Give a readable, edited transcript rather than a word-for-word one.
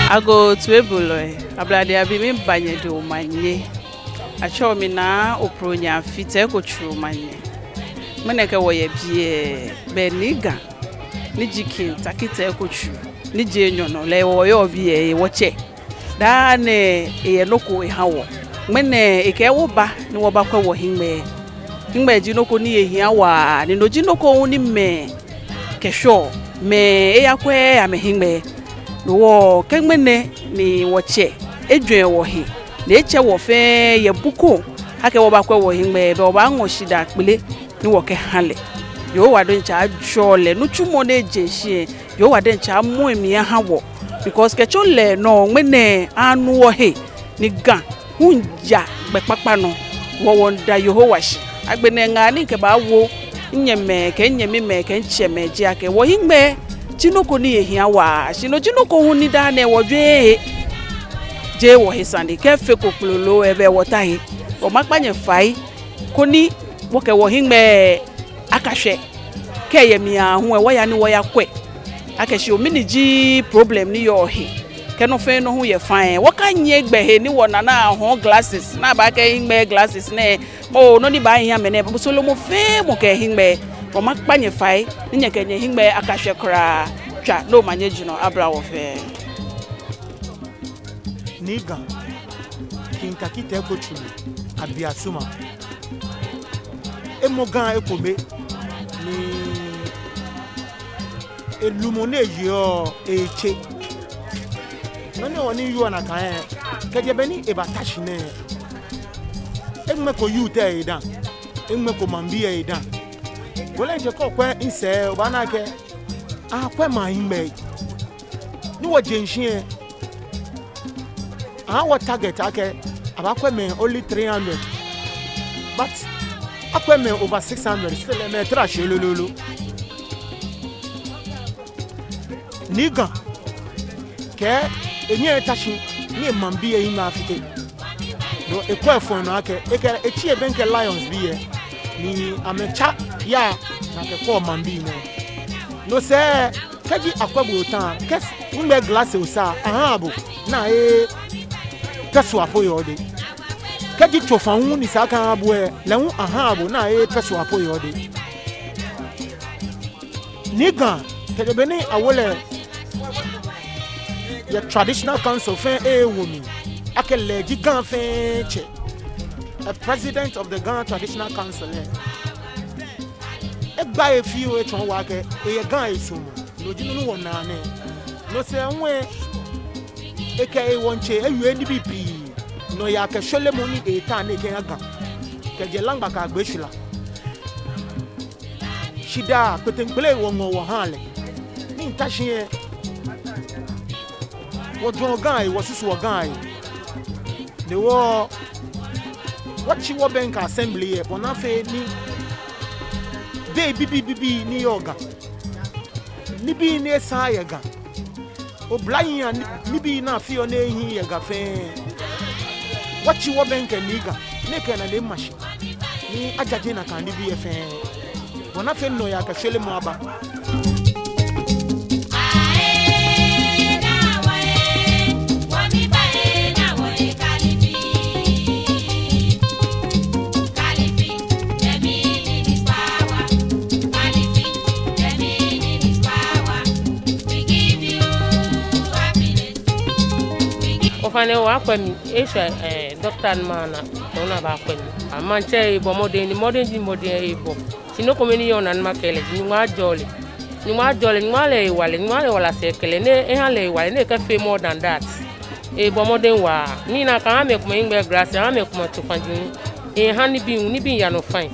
Ago tuebuloi ablade abimi banye de omanye acho mi na opronya fite ko tru manye meneke wo ye bie beniga ni jikin takite ko tru ni je nyono le wo ye obie wo che da ne ye noko e hawo mene ike wo ba ni wo ba kwa wo himbe jinoko ni ye hia wa ni no jinoko ni me kesho me e yakwe amehimbe wo kemene ni woche edwen wo he na eche wo fe ye buko ake wo ba kwa wo himbe be oba anwoshida pele ni wo ke hale yo wa don cha jole no chumo na ejeshi yo wa den cha mu emi ha wo because ke chole no mene anu wo he ni gan hunja be papa no wo wonda Yehowashi agbene ngani ke ba wo nyeme ke nyeme me ke ncheme ji ake wo himbe Jinoko ni ehia wa shino jinoko huni da ne wodwe je wo hisande ke fe koplolo ebe wota he o makpanye fai koni wo ke wo hingbe akahwe ke ye mia hu e wo ya ni wo ya kwe akashi o mini ji problem ni yo he ke no fe no hu ye fine wo ka nye gbe he ni wo na ho glasses na ba ke hingbe glasses ne mo no ni ba hia me ne bo solo mo fe mo ke hingbe o makpanye fai nye kenye hingbe akahwe kra twa no manye jino abra wo fe niga kinkakite ko chulu abiasuma emogan ekome ni elumone yo eche nane woni yu na kan keje beni e batashine egme ko yu te idan egme ko mambi e idan wole je ko kwa inse obana ke akwa ma himbe ni wo jenshin our target ake abakwa me only 300 but akwa me over 600 still me trash lololo niga ke enye tashi ni mambi e ina afite no ekwa fon no ake ekere echi ebenke lions bi e ni amecha ya na ke ko mambi no se kaji akwabo tan kes ngbe glass osa ahabo na peso apoyo de kaji chofa hu ni saka abo e lehu ahabo na peso apoyo de niga kedebeni awole your traditional council fe woman akele gigan fe che a president of the Ghana Traditional Council egba efi o etun wa ke eye gan esumo lojinu no wona ne no se nwe eke wonche ewie ni bibi no ya ke shole moni eta na ke gan ke je langba ka gbesula shida petenpele wonwo wo hanle ni ntashin wo don gan wo susu wo gan ne wo wachi wo bank assembly e bona fe ni de bibi ni yoga ni bi ni sa yega oblayin ni bi na fi o na ehin yega fe wachi wo bank ni ga ne ke na le mashi ni ajaje na kan ni bi e fe bona fe no ya ka shele mo aba ofane wa kwemi esha doctor mana ona ba kwemi amanche ibo modern ibo sino komeni yona makele ni wa jole ni wale sekele ne e han le wale ne ka fe more than that ibo modern wa ni na kan ame kuma ingbe grass ame kuma to fanjin e han ni bi ya no fine